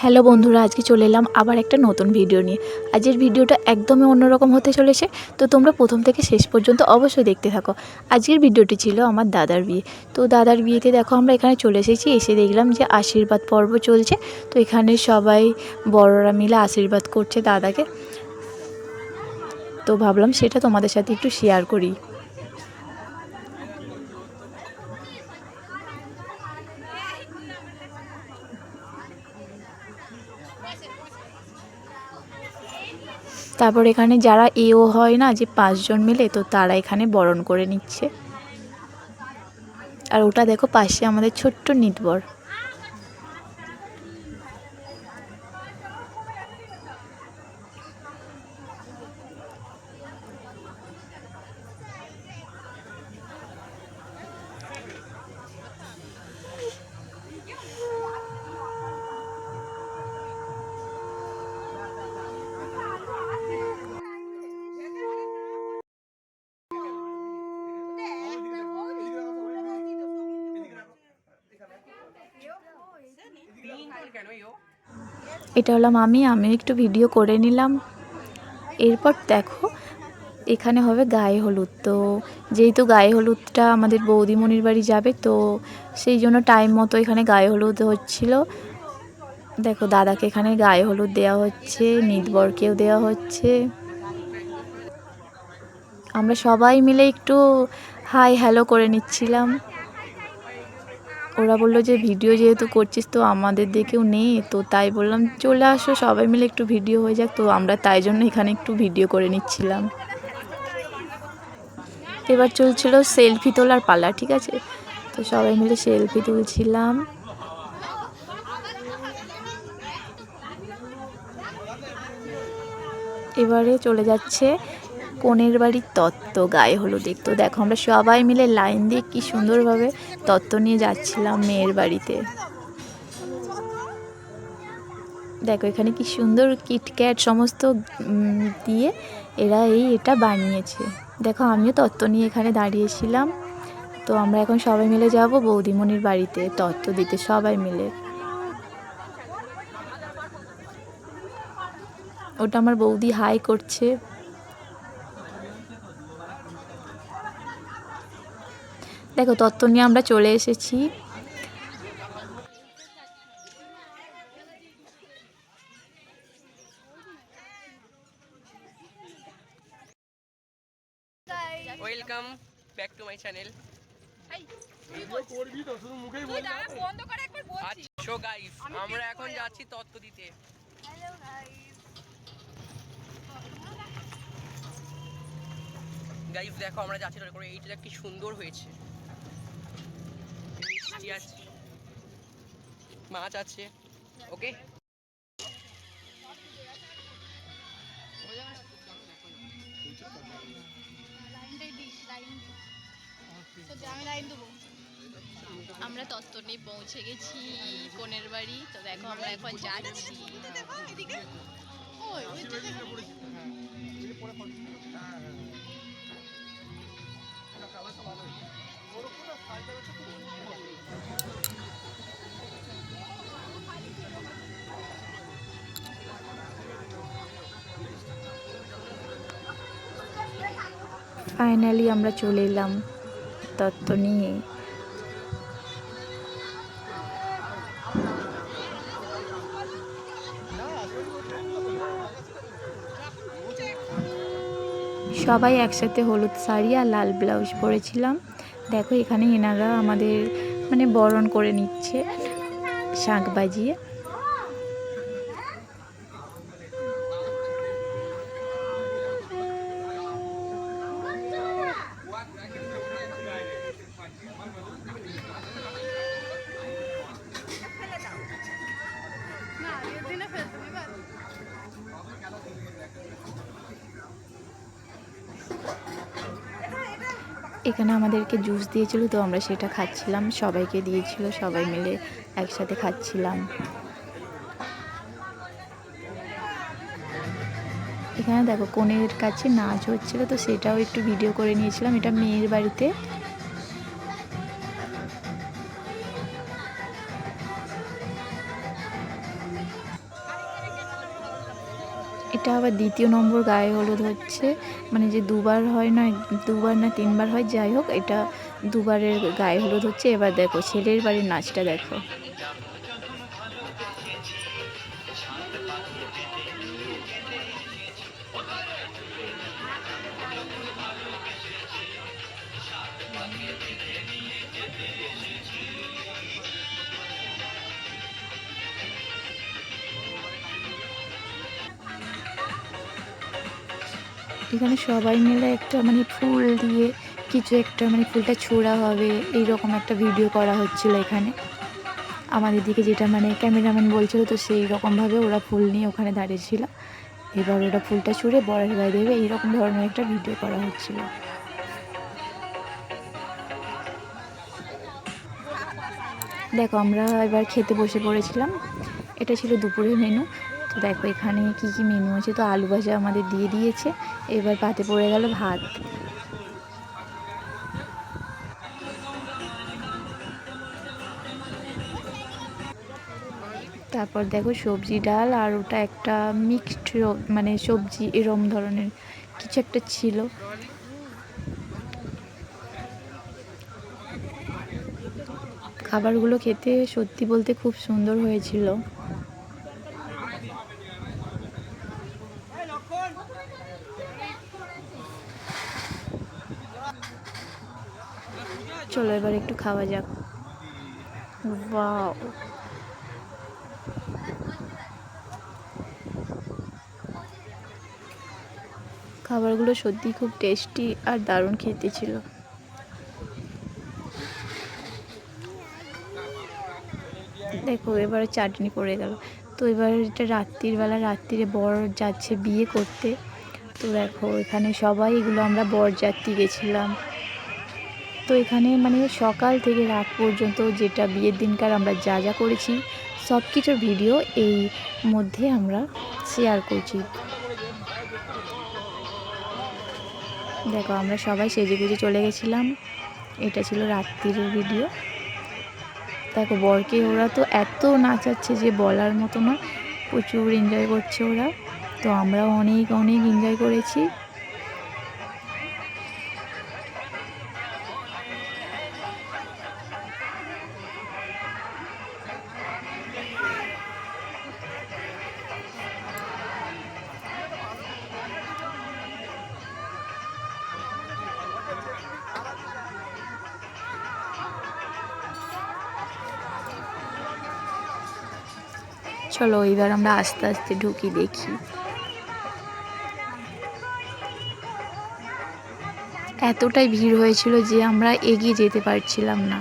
Hello বন্ধুরা, আজকে চলে এলাম আবার একটা নতুন ভিডিও নিয়ে। আজকের ভিডিওটা একদমই অন্যরকম হতে চলেছে, তো তোমরা প্রথম থেকে শেষ পর্যন্ত অবশ্যই দেখতে থাকো। আজকের ভিডিওটি ছিল আমার দাদার বিয়ে। তো দাদার বিয়েতে দেখো আমরা এখানে চলে এসেছি, এসে দেখলাম যে আশীর্বাদ পর্ব চলছে। তো এখানে সবাই বড়রা মিলে আশীর্বাদ করছে দাদাকে। তো ভাবলাম সেটা তোমাদের সাথে একটু শেয়ার করি। তারপর এখানে যারা এও হয় না, যে 5 জন মিলে, তো তারা এখানে বরণ করে নিচ্ছে। আর ওটা দেখো পাশে আমাদের ছোট্ট নিতবর। এটা হলাম আমি একটু ভিডিও করে নিলাম। এরপর দেখো এখানে হবে গায়ে হলুদ। তো যেহেতু গায়ে হলুদটা আমাদের বৌদিমণির বাড়ি যাবে, তো সেই জন্য টাইম মতো এখানে গায়ে হলুদ হচ্ছিল। দেখো দাদাকে এখানে গায়ে হলুদ দেওয়া হচ্ছে, নিতবরকেও দেওয়া হচ্ছে। আমরা সবাই মিলে একটু হাই হ্যালো করে নিচ্ছিলাম। ওরা বললো যে ভিডিও যেহেতু করছিস তো আমাদের দেখেও নে, তো তাই বললাম চলে আসো সবাই মিলে একটু ভিডিও হয়ে যাক। তো আমরা তাই জন্য এখানে একটু ভিডিও করে নিচ্ছিলাম। এবার চলছিল সেলফি তোলার পালা, ঠিক আছে। তো সবাই মিলে সেলফি তুলছিলাম। এবারে চলে যাচ্ছে কনের বাড়ির তত্ত্ব গায়ে হলুদে। তো দেখো আমরা সবাই মিলে লাইন দিয়ে কি সুন্দরভাবে তত্ত্ব নিয়ে যাচ্ছিলাম মেয়ের বাড়িতে। দেখো এখানে কি সুন্দর কিটক্যাট সমস্ত দিয়ে এরা এটা বানিয়েছে। দেখো আমিও তত্ত্ব নিয়ে এখানে দাঁড়িয়েছিলাম। তো আমরা এখন সবাই মিলে যাব বৌদিমণির বাড়িতে তত্ত্ব দিতে, সবাই মিলে। ওটা আমার বৌদি হাই করছে। দেখো তত্ত্ব নিয়ে আমরা চলে এসেছি। Welcome back to my channel. So guys আমরা এখন যাচ্ছি তত্ত্ব দিতে। গাইস দেখো আমরা যাচ্ছি করে, এইটা কি সুন্দর হয়েছে। মিষ্টি আছে, মাছ আছে। ওকে আমরা তত্ত্ব নিয়ে পৌঁছে গেছি কনের বাড়ি। তো দেখো আমরা এখন যাচ্ছি। ফাইনালি আমরা চলে এলাম তত্ত্ব নিয়ে। সবাই একসাথে হলুদ শাড়ি আর লাল ব্লাউজ পরেছিলাম। দেখো এখানে এনারা আমাদের বরণ করে নিচ্ছে শাঁখ বাজিয়ে। এখানে আমাদেরকে জুস দিয়েছিল, তো আমরা সেটা খাচ্ছিলাম, সবাইকে দিয়েছিল, সবাই মিলে একসাথে খাচ্ছিলাম। এখানে দেখো কনের কাছে নাচ হচ্ছিল, তো সেটাও একটু ভিডিও করে নিয়েছিলাম। এটা মেয়ের বাড়িতে। এটা আবার দ্বিতীয় নম্বর গায়ে হলুদ হচ্ছে, মানে যে দুবার হয় না, দুবার না তিনবার হয়, যাই হোক এটা দুবারের গায়ে হলুদ হচ্ছে। এবার দেখো ছেলের বাড়ির নাচটা দেখো। এখানে সবাই মিলে একটা মানে ফুল দিয়ে কিছু একটা, মানে ফুলটা ছোড়া হবে এইরকম একটা ভিডিও করা হচ্ছিল এখানে আমাদের দিকে, যেটা মানে ক্যামেরাম্যান বলছিল। তো সেই রকমভাবে ওরা ফুল নিয়ে ওখানে দাঁড়িয়েছিল। এবার ওরা ফুলটা ছুঁড়ে বরের গায়ে দেবে, এইরকম ধরনের একটা ভিডিও করা হচ্ছিল। দেখো আমরা এবার খেতে বসে পড়েছিলাম। এটা ছিল দুপুরের মেনু। তো দেখো এখানে কি কি মেনু আছে। তো আলু ভাজা আমাদের দিয়ে দিয়েছে। এবার পাতে পড়ে গেল ভাত। তারপর দেখো সবজি ডাল, আর ওটা একটা মিক্সড মানে সবজি এরম ধরনের কিছু একটা ছিল। খাবারগুলো খেতে সত্যি বলতে খুব সুন্দর হয়েছিল। চলো এবার একটু খাওয়া যাক। ওয়াও, খাবারগুলো সত্যি খুব টেস্টি আর দারুণ খেতে ছিল। দেখো এবারে চাটনি পড়ে গেল। তো এবার এটা রাত্রিরে বর যাচ্ছে বিয়ে করতে। তো দেখো এখানে সবাই, এগুলো আমরা বরযাত্রী গেছিলাম। তো এখানে মানে সকাল থেকে রাত পর্যন্ত যেটা বিয়ের দিনকার আমরা যা যা করেছি সব কিছুর ভিডিও এই মধ্যে আমরা শেয়ার করছি। দেখো আমরা সবাই সেজেগুজে চলে গেছিলাম। এটা ছিল রাত্রির ভিডিও। দেখো বরকে ওরা তো এত নাচাচ্ছে যে বলার মতো না, প্রচুর এনজয় করছে ওরা। তো আমরাও অনেক অনেক এনজয় করেছি। চলো এবার আমরা আস্তে আস্তে ঢুকি, দেখি। এতটাই ভিড় হয়েছিল যে আমরা এগিয়ে যেতে পারছিলাম না।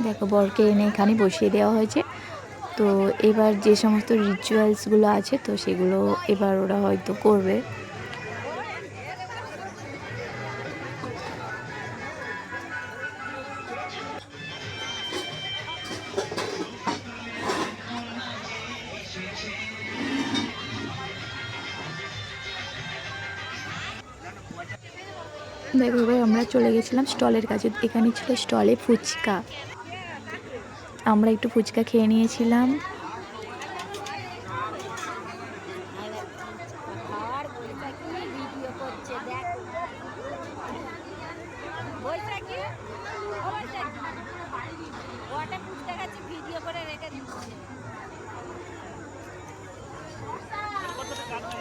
দেখো বরকে এনে এখানে বসিয়ে দেওয়া হয়েছে। তো এবার যে সমস্ত রিচুয়ালসগুলো আছে তো সেগুলো এবার ওরা হয়তো করবে। দেখো এবার আমরা চলে গেছিলাম স্টলের কাছে। এখানে ছিল স্টলে ফুচকা। আমরা একটু ফুচকা খেয়ে নিয়েছিলাম।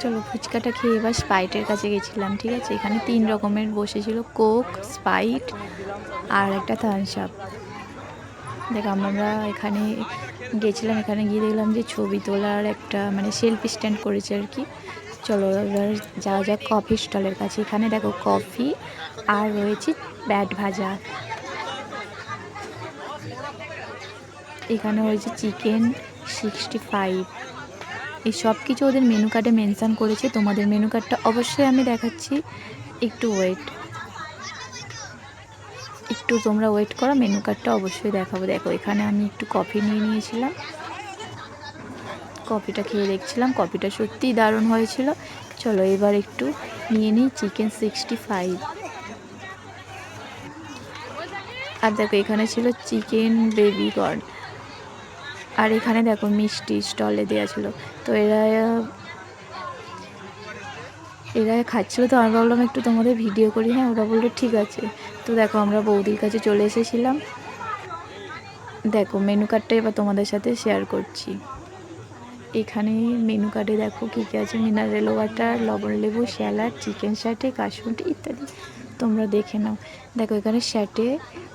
চলো ফুচকাটা খেয়ে এবার স্প্রাইটের কাছে গেছিলাম। ঠিক আছে, এখানে 3 রকমের বসেছিল, কোক, স্প্রাইট আর একটা থামস আপ। দেখ আমরা এখানে গেছিলাম, এখানে গিয়ে দেখলাম যে ছবি তোলার একটা মানে সেলফি স্ট্যান্ড করেছে আর কি। চলো এবার যাওয়া যাক কফি স্টলের কাছে। এখানে দেখো কফি আর রয়েছে ব্যাট ভাজা। এখানে রয়েছে চিকেন 65। এই সব কিছু ওদের মেনু কার্ডে মেনশান করেছে। তোমাদের মেনু কার্ডটা অবশ্যই আমি দেখাচ্ছি, একটু তোমরা ওয়েট করো, মেনু কার্ডটা অবশ্যই দেখাবো। দেখো এখানে আমি একটু কফি নিয়ে নিয়েছিলাম, কফিটা খেয়ে দেখছিলাম, কফিটা সত্যিই দারুণ হয়েছিল। চলো এবার একটু নিয়ে নিই চিকেন 65। আর দেখো এখানে ছিল চিকেন বেবি কর্ন। আর এখানে দেখো মিষ্টি স্টলে দেওয়া ছিল, তো এরা খাচ্ছিলো, তো আমি ভাবলাম একটু তোমাদের ভিডিও করি। হ্যাঁ, ওরা বললো ঠিক আছে। তো দেখো আমরা বৌদির কাছে চলে এসেছিলাম। দেখো মেনু কার্ডটা এবার তোমাদের সাথে শেয়ার করছি। এখানে মেনু কার্ডে দেখো কী কী আছে: মিনারেল ওয়াটার, লবণ লেবু, স্যালাড, চিকেন স্যাটে, কাশুন্ডি ইত্যাদি। তোমরা দেখে নাও। দেখো এখানে স্যাটে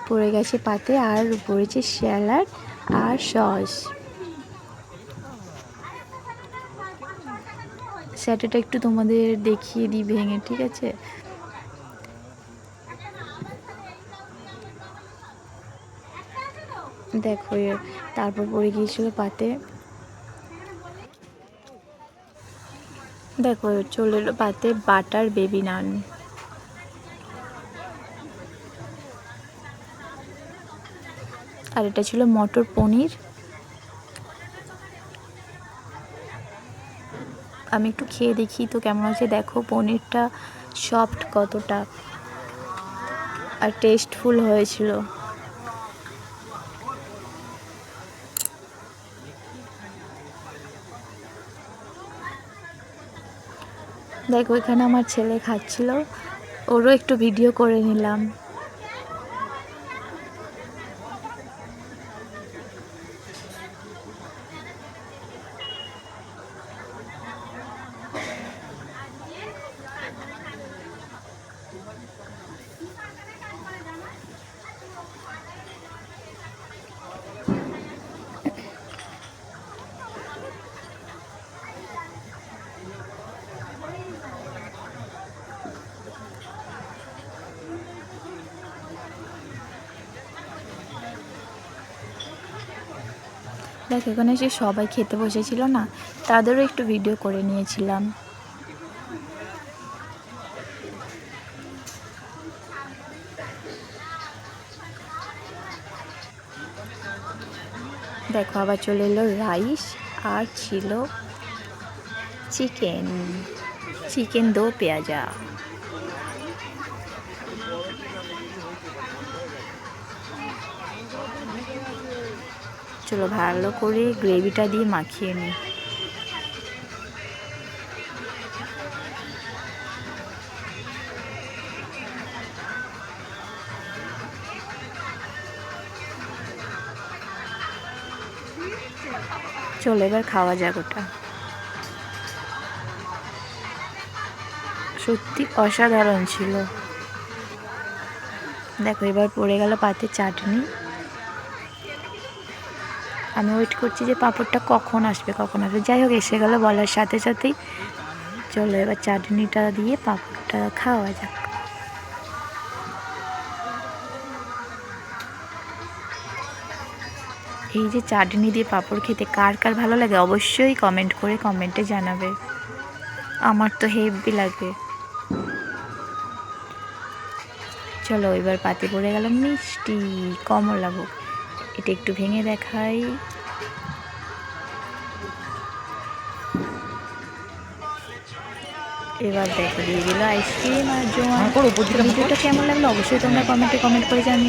পড়ে গেছে পাতে, আর পড়েছে স্যালাড আর সস। স্যাটেটা একটু তোমাদের দেখিয়ে দিই ভেঙে, ঠিক আছে? দেখো তারপর পড়ে গিয়েছিল পাতে। দেখো চলে এলো পাতে বাটার বেবি নান। আর এটা ছিল মটর পনির। আমি একটু খেয়ে দেখি তো কেমন আছে। দেখো পনিরটা সফট কতটা, আর টেস্টফুল হয়েছিল। দেখো এখানে আমার ছেলে খাচ্ছিল, ওরও একটু ভিডিও করে নিলাম। দেখ এখানে সে সবাই খেতে বসেছিল না, তাদেরও একটু ভিডিও করে নিয়েছিলাম। দেখো আবার চলে এলো রাইস, আর ছিল চিকেন দো পেঁয়াজা। চলো ভালো করে গ্রেভিটা দিয়ে মাখিয়ে নিই। চলো এবার খাওয়া যাক ওটা। সত্যি অসাধারণ ছিল। দেখো এবার পড়ে গেল পাতে চাটনি। আমি ওয়েট করছি যে পাঁপড়টা কখন আসবে। যাই হোক এসে গেল বলার সাথে সাথেই। চলো এবার চাটনিটা দিয়ে পাঁপড়টা খাওয়া যাক। এই যে চাটনি দিয়ে পাঁপড় খেতে কার কার ভালো লাগে অবশ্যই কমেন্ট করে কমেন্টে জানাবে। আমার তো হেভি লাগে। চলো এবার পাতে পড়ে গেল মিষ্টি কমলাভোগ। এটা একটু ভেঙে দেখাই। এবার দেখো দিয়ে দিল আইসক্রিম আর জোয়ান। ভিডিওটা কেমন লাগলো অবশ্যই তোমরা কমেন্টে কমেন্ট করে জানিও।